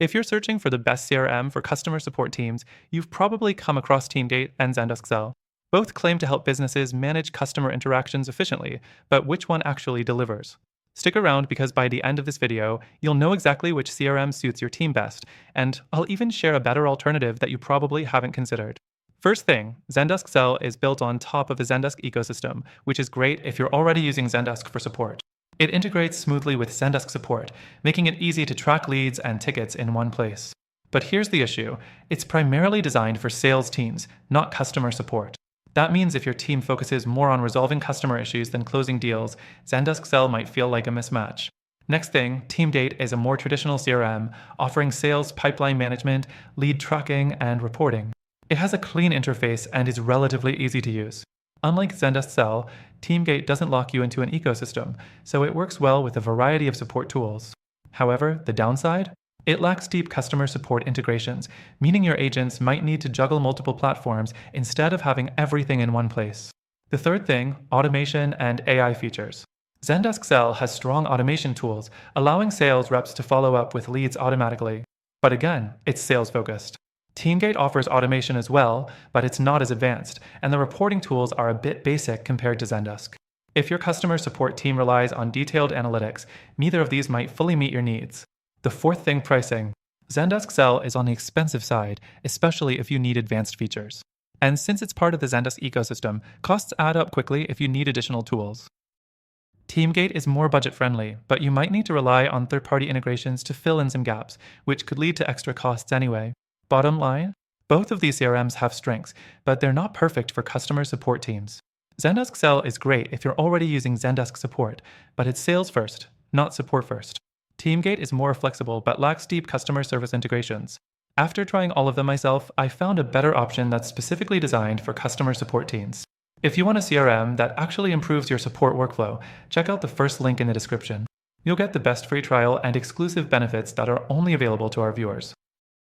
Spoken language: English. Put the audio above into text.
If you're searching for the best CRM for customer support teams, you've probably come across Teamgate and Zendesk Sell. Both claim to help businesses manage customer interactions efficiently, but which one actually delivers? Stick around because by the end of this video, you'll know exactly which CRM suits your team best, and I'll even share a better alternative that you probably haven't considered. First thing, Zendesk Sell is built on top of the Zendesk ecosystem, which is great if you're already using Zendesk for support. It integrates smoothly with Zendesk support, making it easy to track leads and tickets in one place. But here's the issue. It's primarily designed for sales teams, not customer support. That means if your team focuses more on resolving customer issues than closing deals, Zendesk Sell might feel like a mismatch. Next thing, Teamgate is a more traditional CRM, offering sales pipeline management, lead tracking, and reporting. It has a clean interface and is relatively easy to use. Unlike Zendesk Sell, Teamgate doesn't lock you into an ecosystem, so it works well with a variety of support tools. However, the downside? It lacks deep customer support integrations, meaning your agents might need to juggle multiple platforms instead of having everything in one place. The third thing, automation and AI features. Zendesk Sell has strong automation tools, allowing sales reps to follow up with leads automatically. But again, it's sales-focused. Teamgate offers automation as well, but it's not as advanced, and the reporting tools are a bit basic compared to Zendesk. If your customer support team relies on detailed analytics, neither of these might fully meet your needs. The fourth thing, pricing. Zendesk Sell is on the expensive side, especially if you need advanced features. And since it's part of the Zendesk ecosystem, costs add up quickly if you need additional tools. Teamgate is more budget-friendly, but you might need to rely on third-party integrations to fill in some gaps, which could lead to extra costs anyway. Bottom line, both of these CRMs have strengths, but they're not perfect for customer support teams. Zendesk Sell is great if you're already using Zendesk support, but it's sales first, not support first. Teamgate is more flexible but lacks deep customer service integrations. After trying all of them myself, I found a better option that's specifically designed for customer support teams. If you want a CRM that actually improves your support workflow, check out the first link in the description. You'll get the best free trial and exclusive benefits that are only available to our viewers.